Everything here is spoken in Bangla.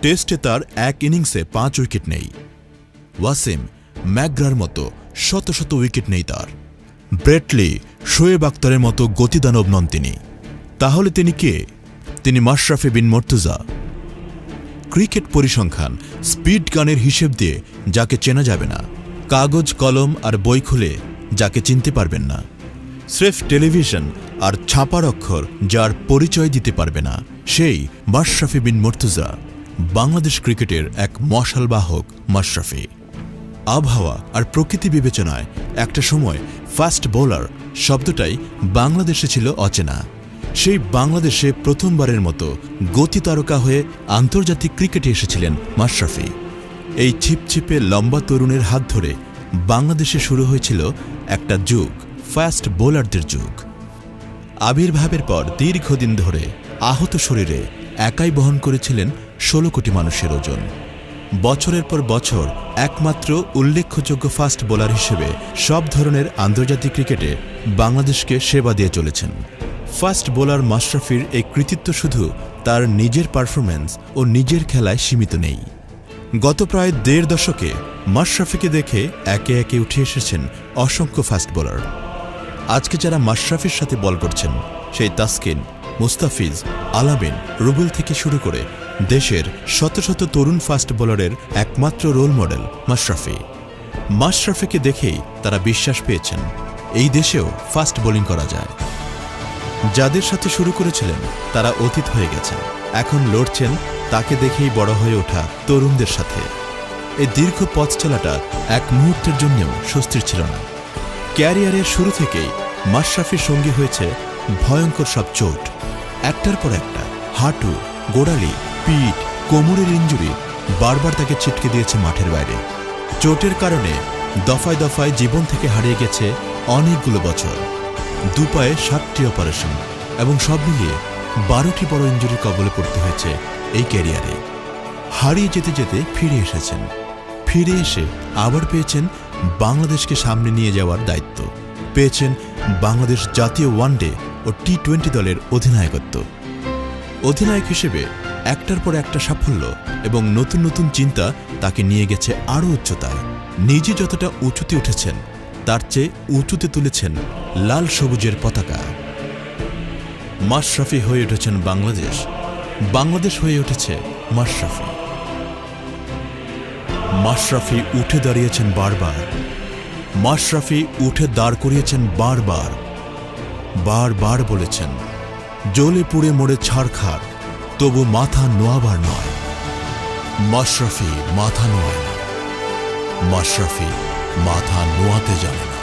টেস্টে তার এক ইনিংসে 5 উইকেট নেই। ওয়াসিম ম্যাকগ্রার মতো শত শত উইকেট নেই তার। ব্রেটলি, শোয়েব আখতারের মতো গতিদানব নন তিনি। তাহলে তিনি কে? তিনি মাশরাফি বিন মুর্তজা। ক্রিকেট পরিসংখ্যান, স্পিড গানের হিসেব দিয়ে যাকে চেনা যাবে না, কাগজ কলম আর বই খুলে যাকে চিনতে পারবেন না, স্রেফ টেলিভিশন আর ছাপার অক্ষর যার পরিচয় দিতে পারবে না, সেই মাশরাফি বিন মুর্তজা। বাংলাদেশ ক্রিকেটের এক মশালবাহক মাশরাফি। আবহাওয়া আর প্রকৃতি বিবেচনায় একটা সময় ফাস্ট বোলার শব্দটাই বাংলাদেশে ছিল অচেনা। সেই বাংলাদেশে প্রথমবারের মতো গতি তারকা হয়ে আন্তর্জাতিক ক্রিকেটে এসেছিলেন মাশরাফি। এই ছিপছিপে লম্বা তরুণের হাত ধরে বাংলাদেশে শুরু হয়েছিল একটা যুগ, ফাস্ট বোলারদের যুগ। আবির্ভাবের পর দীর্ঘদিন ধরে আহত শরীরে একাই বহন করেছিলেন 16 কোটি মানুষের ওজন। বছরের পর বছর একমাত্র উল্লেখযোগ্য ফাস্ট বোলার হিসেবে সব ধরনের আন্তর্জাতিক ক্রিকেটে বাংলাদেশকে সেবা দিয়ে চলেছেন। ফাস্ট বোলার মাশরাফির এই কৃতিত্ব শুধু তার নিজের পারফরম্যান্স ও নিজের খেলায় সীমিত নেই। গত প্রায় 1.5 দশকে মাশরাফিকে দেখে একে একে উঠে এসেছেন অসংখ্য ফাস্ট বোলার। আজকে যারা মাশরাফির সাথে বল করছেন, সেই তাসকিন, মুস্তাফিজ, আলামিন, রুবেল থেকে শুরু করে দেশের শত শত তরুণ ফাস্ট বোলারের একমাত্র রোল মডেল মাশরাফি। মাশরাফিকে দেখেই তারা বিশ্বাস পেয়েছেন এই দেশেও ফাস্ট বোলিং করা যায়। যাদের সাথে শুরু করেছিলেন তারা অতীত হয়ে গেছেন, এখন লড়ছেন তাকে দেখেই বড় হয়ে ওঠা তরুণদের সাথে। এই দীর্ঘ পথ চলাটা এক মুহূর্তের জন্যও স্বস্তির ছিল না। ক্যারিয়ারের শুরু থেকেই মাশরাফির সঙ্গী হয়েছে ভয়ঙ্কর সব চোট, একটার পর একটা। হাঁটু, গোড়ালি, পিঠ, কোমরের ইনজুরি বারবার তাকে ছিটকে দিয়েছে মাঠের বাইরে। চোটের কারণে দফায় দফায় জীবন থেকে হারিয়ে গেছে অনেকগুলো বছর। দুপায়ে 7টি অপারেশন এবং সব মিলিয়ে 12টি বড় ইনজুরির কবলে পড়তে হয়েছে এই ক্যারিয়ারে। হারিয়ে যেতে যেতে ফিরে এসেছেন, ফিরে এসে আবার পেয়েছেন বাংলাদেশকে সামনে নিয়ে যাওয়ার দায়িত্ব, পেয়েছেন বাংলাদেশ জাতীয় ওয়ানডে ও টি20 দলের অধিনায়কত্ব। অধিনায়ক হিসেবে একটার পর একটা সাফল্য এবং নতুন নতুন চিন্তা তাকে নিয়ে গেছে আরও উচ্চতায়। নিজে যতটা উঁচুতে উঠেছেন তার চেয়ে উঁচুতে তুলেছেন লাল সবুজের পতাকা। মাশরাফি হয়ে উঠেছেন বাংলাদেশ, বাংলাদেশ হয়ে উঠেছে মাশরাফি। মাশরাফি উঠে দাঁড়িয়েছেন বারবার, মাশরাফি উঠে দাঁড় করিয়েছেন বারবার, বারবার বলেছেন জ্বলে পুড়ে মরে ছাড়খাড়, তবু মাথা নোয়াবার নয়। মাশরাফি মাথা নোয়ায় না, মাশরাফি মাথা নোয়াতে জানে না।